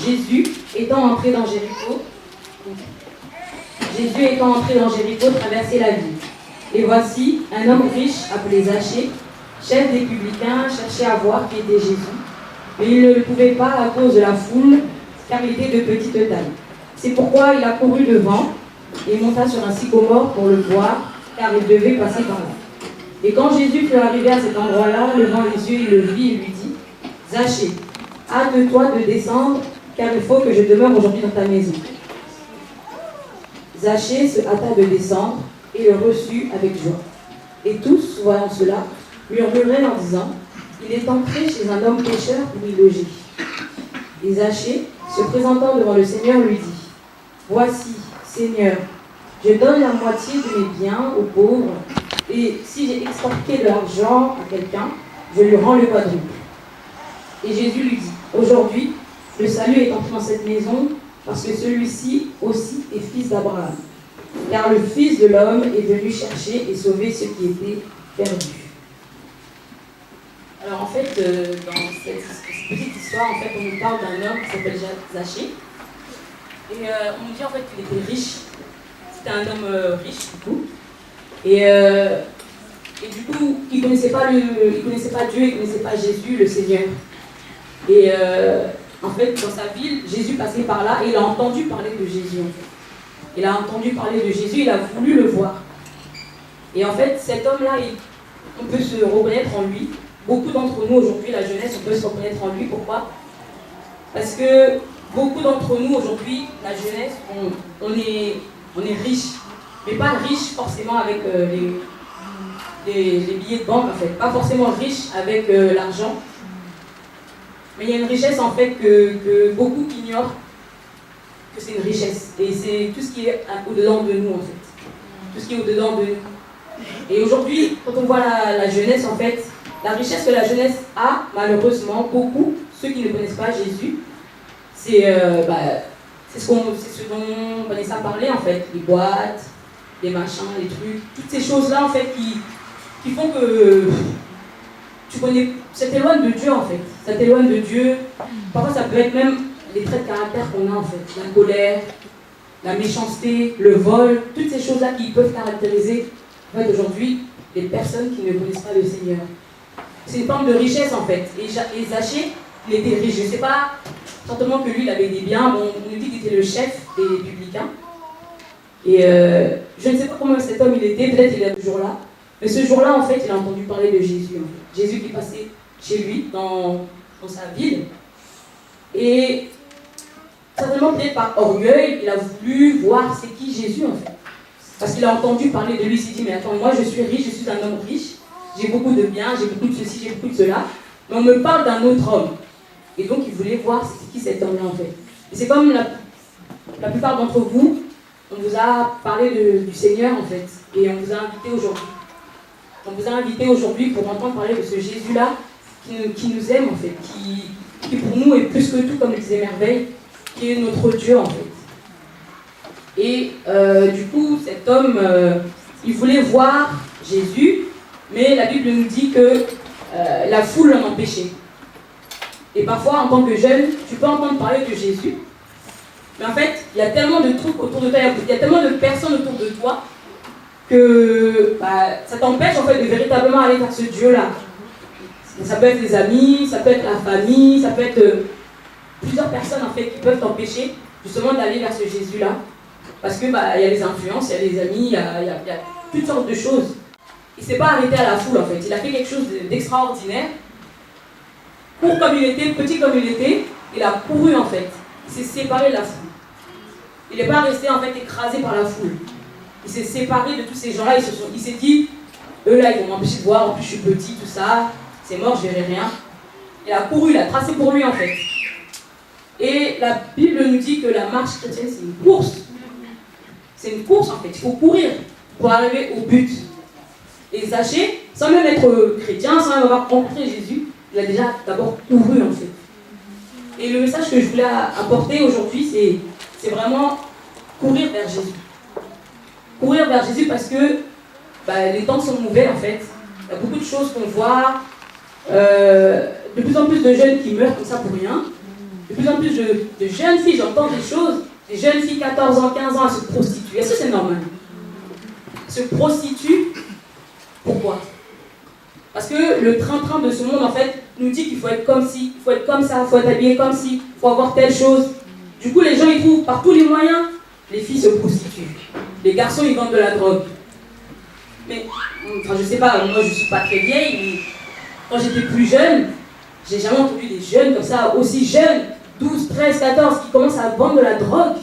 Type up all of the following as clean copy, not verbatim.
Jésus étant entré dans Jéricho, traversait la ville. Et voici, un homme riche appelé Zachée, chef des publicains, cherchait à voir qui était Jésus. Mais il ne le pouvait pas à cause de la foule, car il était de petite taille. C'est pourquoi il a couru devant et monta sur un sycomore pour le voir, car il devait passer par là. Et quand Jésus fut arrivé à cet endroit-là, levant les yeux, il le vit et lui dit, « Zachée, hâte-toi de descendre, car il faut que je demeure aujourd'hui dans ta maison. » Zachée se hâta de descendre et le reçut avec joie. Et tous, voyant cela, murmuraient en disant, « Il est entré chez un homme pécheur pour y loger. » Et Zachée, se présentant devant le Seigneur, lui dit, « Voici, Seigneur, je donne la moitié de mes biens aux pauvres, et si j'ai extorqué de l'argent à quelqu'un, je lui rends le quadruple. » Et Jésus lui dit, « Aujourd'hui, le salut est entré dans cette maison, parce que celui-ci aussi est fils d'Abraham. Car le Fils de l'homme est venu chercher et sauver ceux qui étaient perdus. » Alors en fait, dans cette petite histoire, en fait, on nous parle d'un homme qui s'appelle Zachée. Et on nous dit en fait qu'il était riche. C'était un homme riche du coup. Et du coup, il ne connaissait pas Dieu, il ne connaissait pas Jésus, le Seigneur. Et en fait, dans sa ville, Jésus passait par là et il a entendu parler de Jésus. En fait. Il a entendu parler de Jésus, il a voulu le voir. Et en fait, cet homme-là, on peut se reconnaître en lui. Beaucoup d'entre nous aujourd'hui, la jeunesse, on peut se reconnaître en lui. Pourquoi? Parce que beaucoup d'entre nous aujourd'hui, la jeunesse, on est riche. Mais pas riche forcément avec les billets de banque, en fait. Pas forcément riche avec l'argent. Mais il y a une richesse, en fait, que beaucoup ignorent que c'est une richesse. Et c'est tout ce qui est au-dedans de nous, en fait. Tout ce qui est au-dedans de nous. Et aujourd'hui, quand on voit la jeunesse, en fait, la richesse que la jeunesse a, malheureusement, beaucoup, ceux qui ne connaissent pas Jésus, c'est ce dont Vanessa parlait, en fait. Les boîtes, les machins, les trucs, toutes ces choses-là, en fait, qui font que ça t'éloigne de Dieu, en fait. Ça t'éloigne de Dieu. Parfois, ça peut être même les traits de caractère qu'on a, en fait. La colère, la méchanceté, le vol, toutes ces choses-là qui peuvent caractériser, en fait, aujourd'hui, les personnes qui ne connaissent pas le Seigneur. C'est une forme de richesse, en fait. Et Zachée, il était riche. Je ne sais pas certainement que lui, il avait des biens. Bon, on nous dit qu'il était le chef des publicains. Et je ne sais pas comment cet homme il était, peut-être il est toujours là. Mais ce jour-là, en fait, il a entendu parler de Jésus. En fait. Jésus qui passait chez lui, dans sa ville. Et certainement, peut-être par orgueil, il a voulu voir c'est qui Jésus, en fait. Parce qu'il a entendu parler de lui, il s'est dit, mais attends, moi je suis riche, je suis un homme riche. J'ai beaucoup de biens, j'ai beaucoup de ceci, j'ai beaucoup de cela. Mais on me parle d'un autre homme. Et donc, il voulait voir c'est qui cet homme-là, en fait. Et c'est comme la plupart d'entre vous, on vous a parlé du Seigneur, en fait. Et on vous a invité aujourd'hui. On vous a invité aujourd'hui pour entendre parler de ce Jésus-là qui nous aime, en fait. Qui pour nous est plus que tout, comme le disait Merveille, qui est notre Dieu, en fait. Et du coup, cet homme, il voulait voir Jésus, mais la Bible nous dit que la foule l'en empêchait. Et parfois, en tant que jeune, tu peux entendre parler de Jésus, mais en fait, il y a tellement de trucs autour de toi, il y a tellement de personnes autour de toi, que ça t'empêche en fait de véritablement aller vers ce Dieu-là. Ça peut être les amis, ça peut être la famille, ça peut être plusieurs personnes en fait qui peuvent t'empêcher justement d'aller vers ce Jésus-là. Parce que y a les influences, il y a les amis, il y a toutes sortes de choses. Il ne s'est pas arrêté à la foule en fait, il a fait quelque chose d'extraordinaire. Court comme il était, petit comme il était, il a couru en fait. Il s'est séparé de la foule. Il n'est pas resté en fait écrasé par la foule. Il s'est séparé de tous ces gens-là, il s'est dit, eux là ils vont m'empêcher de voir, en plus je suis petit, tout ça, c'est mort, je verrai rien. Il a couru, il a tracé pour lui en fait. Et la Bible nous dit que la marche chrétienne c'est une course. C'est une course en fait, il faut courir pour arriver au but. Et Zachée, sans même être chrétien, sans même avoir rencontré Jésus, il a déjà d'abord couru en fait. Et le message que je voulais apporter aujourd'hui, c'est vraiment courir vers Jésus. Courir vers Jésus parce que les temps sont mauvais en fait. Il y a beaucoup de choses qu'on voit. De plus en plus de jeunes qui meurent comme ça pour rien. de plus en plus de jeunes filles, j'entends des choses, des jeunes filles 14 ans, 15 ans, elles se prostituent. Est-ce que c'est normal? Se prostituent, pourquoi? Parce que le train-train de ce monde, en fait, nous dit qu'il faut être comme ci, il faut être comme ça, il faut être habillé comme ci, il faut avoir telle chose. Du coup, les gens, ils trouvent par tous les moyens, les filles se prostituent. Les garçons, ils vendent de la drogue. Mais, enfin, je sais pas, moi, je suis pas très vieille, mais quand j'étais plus jeune, j'ai jamais entendu des jeunes comme ça, aussi jeunes, 12, 13, 14, qui commencent à vendre de la drogue.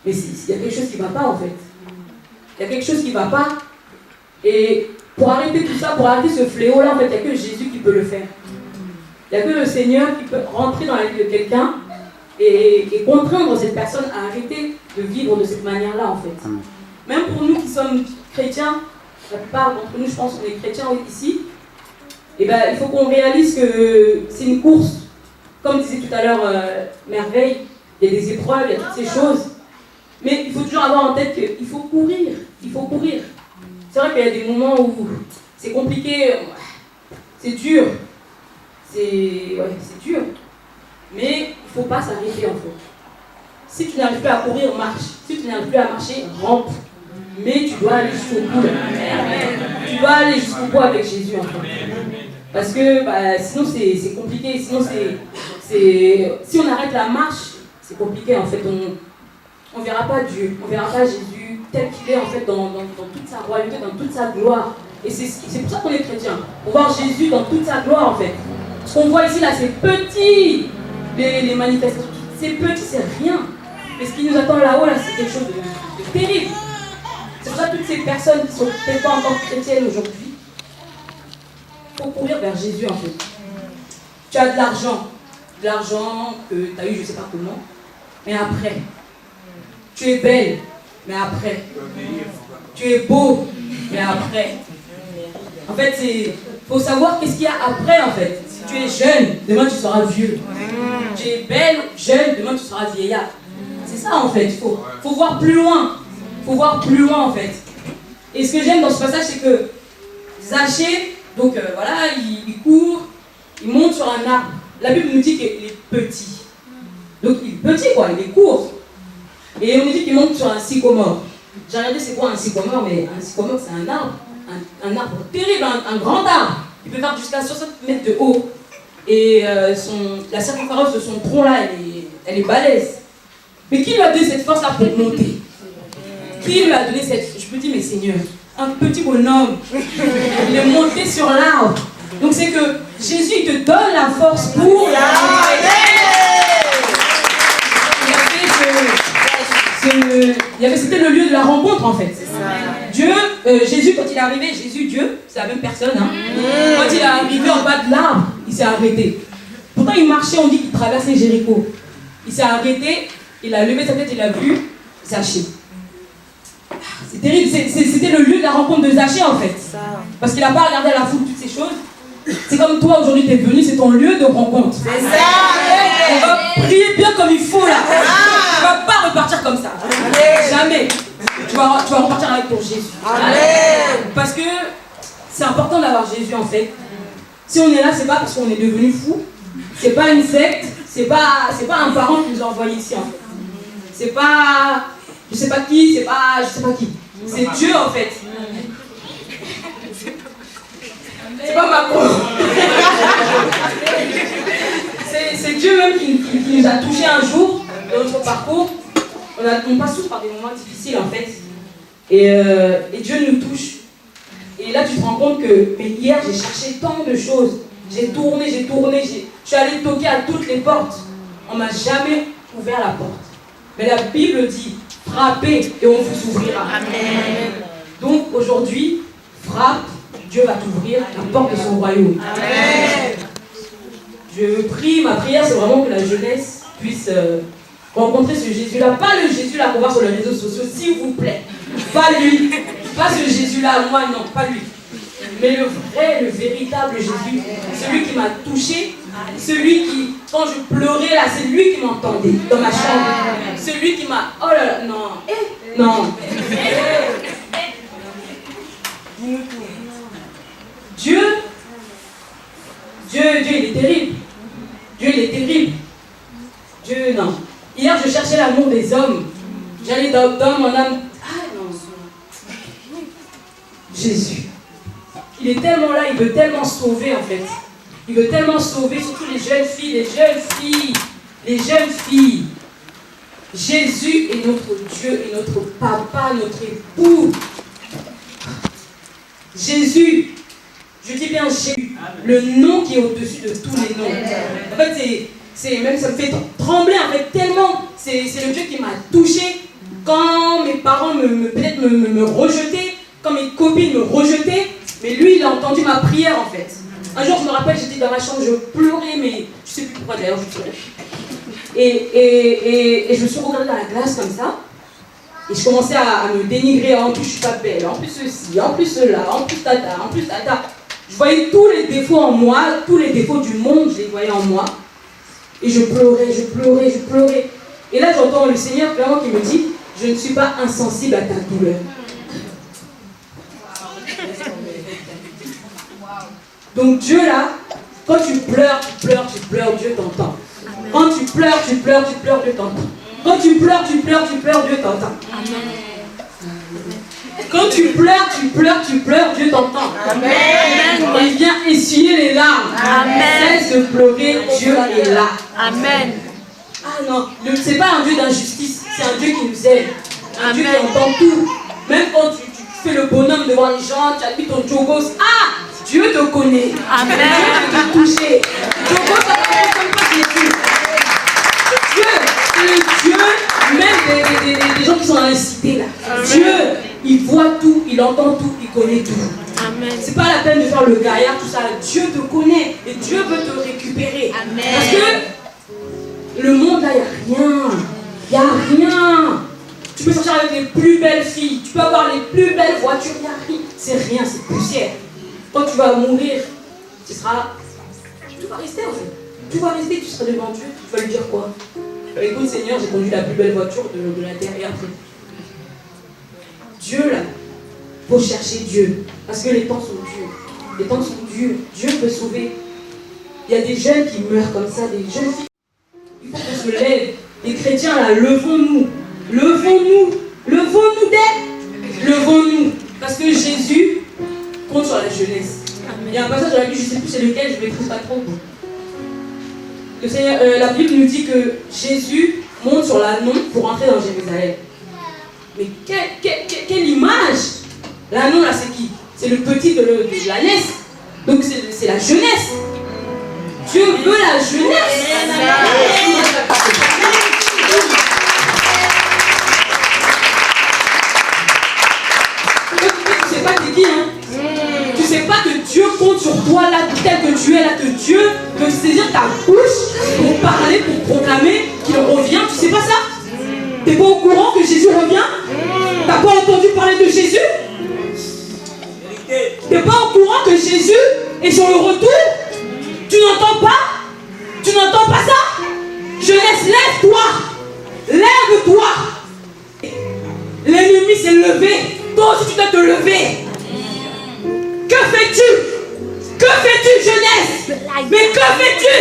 Mais il y a quelque chose qui ne va pas, en fait. Il y a quelque chose qui ne va pas. Et pour arrêter tout ça, pour arrêter ce fléau-là, en fait, il n'y a que Jésus qui peut le faire. Il n'y a que le Seigneur qui peut rentrer dans la vie de quelqu'un et contraindre cette personne à arrêter de vivre de cette manière-là, en fait. Même pour nous qui sommes chrétiens, la plupart d'entre nous, je pense qu'on est chrétiens ici, et ben, il faut qu'on réalise que c'est une course. Comme disait tout à l'heure Merveille, il y a des épreuves, il y a toutes ces choses. Mais il faut toujours avoir en tête qu'il faut courir. Il faut courir. C'est vrai qu'il y a des moments où c'est compliqué, c'est dur. C'est dur. Mais il ne faut pas s'arrêter en fait. Si tu n'arrives plus à courir, marche. Si tu n'arrives plus à marcher, rampe. Mais tu dois aller jusqu'au bout. Tu dois aller jusqu'au bout avec Jésus en fait. Parce que sinon c'est compliqué. Sinon si on arrête la marche, c'est compliqué en fait. On ne verra pas Dieu, on ne verra pas Jésus tel qu'il est en fait dans toute sa royauté, dans toute sa gloire. Et c'est pour ça qu'on est chrétien. On voit Jésus dans toute sa gloire en fait. Ce qu'on voit ici là, c'est petit, les manifestations, c'est petit, c'est rien. Mais ce qui nous attend là-haut, là, c'est quelque chose de terrible. C'est pour ça que toutes ces personnes qui ne sont peut-être pas encore chrétiennes aujourd'hui, il faut courir vers Jésus en fait. Tu as de l'argent que tu as eu je ne sais pas comment, mais après, tu es belle, mais après, tu es beau, mais après. En fait, il faut savoir qu'est-ce qu'il y a après en fait. Si tu es jeune, demain tu seras vieux. Tu es belle, jeune, demain tu seras vieillard. C'est ça en fait, il faut voir plus loin. Il faut voir plus loin en fait. Et ce que j'aime dans ce passage, c'est que Zachée, donc voilà, il court, il monte sur un arbre. La Bible nous dit qu'il est petit. Donc il est petit quoi, il est court. Et on nous dit qu'il monte sur un sycomore. J'ai regardé c'est quoi un sycomore, mais un sycomore c'est un arbre. Un arbre terrible, un grand arbre. Il peut faire jusqu'à 60 mètres de haut. Et la circonférence de son tronc là, elle est balèze. Mais qui lui a donné cette force-là pour monter? Qui lui a donné cette... Je me dis, mais Seigneur, un petit bonhomme, il est monté sur l'arbre. Donc c'est que Jésus il te donne la force pour... C'était le lieu de la rencontre en fait. Dieu, Jésus quand il est arrivé, Dieu, c'est la même personne. Hein. Quand il est arrivé en bas de l'arbre, il s'est arrêté. Pourtant il marchait, on dit qu'il traversait Jéricho. Il s'est arrêté, il a levé sa tête, il a vu Zachée. C'est terrible, c'était le lieu de la rencontre de Zachée en fait. Parce qu'il n'a pas regardé à la foule toutes ces choses. C'est comme toi aujourd'hui, tu es venu, c'est ton lieu de rencontre. C'est ça. On va prier bien comme il faut là. Tu ne vas pas repartir comme ça. Jamais. Tu vas repartir avec ton Jésus. Amen. Parce que c'est important d'avoir Jésus en fait. Si on est là, c'est pas parce qu'on est devenu fou. C'est pas une secte. C'est pas un parent qui nous a envoyés ici en fait. C'est pas je sais pas qui, c'est pas je sais pas qui. C'est Dieu en fait. C'est pas Macron. C'est Dieu même qui nous a touchés un jour dans notre parcours. On passe tous par des moments difficiles en fait. Et Dieu nous touche. Et là tu te rends compte que mais hier j'ai cherché tant de choses. J'ai tourné, je suis allée toquer à toutes les portes. On m'a jamais ouvert la porte. Mais la Bible dit, frappez et on vous ouvrira. Amen. Donc aujourd'hui, frappe, Dieu va t'ouvrir la porte de son royaume. Amen. Je prie, ma prière c'est vraiment que la jeunesse puisse rencontrer ce Jésus-là. Pas le Jésus-là qu'on voit sur les réseaux sociaux, s'il vous plaît. Pas lui. Pas ce Jésus-là, moi non, pas lui. Mais le vrai, le véritable Jésus, celui qui m'a touché, celui qui, quand je pleurais là, c'est lui qui m'entendait dans ma chambre. Celui qui m'a... Oh là là, non. Non. Dieu, il est terrible. Dieu, il est terrible. des hommes. J'allais d'homme en âme. Ah non, Jésus. Il est tellement là, il veut tellement sauver en fait. Il veut tellement sauver, surtout les jeunes filles. Jésus est notre Dieu, est notre papa, notre époux. Jésus, je dis bien Jésus, le nom qui est au-dessus de tous les noms. En fait, même ça me fait trembler en fait tellement. C'est le Dieu qui m'a touché quand mes parents peut-être me rejetaient, quand mes copines me rejetaient. Mais lui, il a entendu ma prière en fait. Un jour, je me rappelle, j'étais dans ma chambre, je pleurais, mais je sais plus pourquoi d'ailleurs, je pleurais. Et je me suis regardée dans la glace comme ça. Et je commençais à me dénigrer. En plus, je suis pas belle. En plus, ceci, en plus, cela, en plus, tata, en plus, tata. Je voyais tous les défauts en moi, tous les défauts du monde, je les voyais en moi. Et je pleurais. Et là, j'entends le Seigneur clairement qui me dit, je ne suis pas insensible à ta douleur. Donc Dieu là, quand tu pleures, Dieu t'entend. Quand tu pleures, Dieu t'entend. Quand tu pleures, Dieu t'entend. Quand tu pleures, Dieu t'entend. Il vient essuyer les larmes. Cesse de pleurer, Dieu est là. Amen. Ah non, c'est pas un Dieu d'injustice, c'est un Dieu qui nous aime. Un Dieu qui entend tout. Même quand tu fais le bonhomme devant les gens, tu as mis ton jogos. Ah, Dieu te connaît. Amen. Dieu veut te toucher. Jogos, ça ne fonctionne pas Jésus. Dieu, c'est le Dieu, même des gens qui sont dans les cités là. Amen. Dieu, il voit tout, il entend tout, il connaît tout. Amen. C'est pas la peine de faire le gaillard, tout ça. Dieu te connaît et Dieu veut te récupérer. Amen. Parce que le monde là, il n'y a rien. Tu peux sortir avec les plus belles filles, tu peux avoir les plus belles voitures, il n'y a rien. C'est rien, c'est poussière. Quand tu vas mourir, tu vas rester en fait. Tu vas rester, tu seras devant Dieu, tu vas lui dire quoi? Écoute Seigneur, j'ai conduit la plus belle voiture de la terre et après. Dieu là, il faut chercher Dieu. Parce que les temps sont durs. Les temps sont durs. Dieu peut sauver. Il y a des jeunes qui meurent comme ça, des jeunes filles. Il faut qu'on se lève. Les chrétiens là, levons-nous. Levons-nous d'être. Levons-nous. Parce que Jésus compte sur la jeunesse. Amen. Il y a un passage dans la Bible, je ne sais plus c'est lequel, je ne maîtrise pas trop. Le Seigneur, la Bible nous dit que Jésus monte sur l'ânon pour entrer dans Jérusalem. Mais quelle image! L'ânon là c'est qui? C'est le petit de la laisse. Donc c'est la jeunesse. Dieu veut la jeunesse. Tu sais pas t'es qui hein? Tu sais pas que Dieu compte sur toi là tel que tu es là, que Dieu veut saisir ta bouche pour parler, pour proclamer qu'il revient. Tu sais pas ça? T'es pas au courant que Jésus revient? T'as pas entendu parler de Jésus? T'es pas au courant que Jésus est sur le retour? Tu n'entends pas? Tu n'entends pas ça? Jeunesse, lève-toi! Lève-toi! L'ennemi s'est levé. Toi aussi tu dois te lever. Que fais-tu? Que fais-tu, jeunesse? Mais que fais-tu?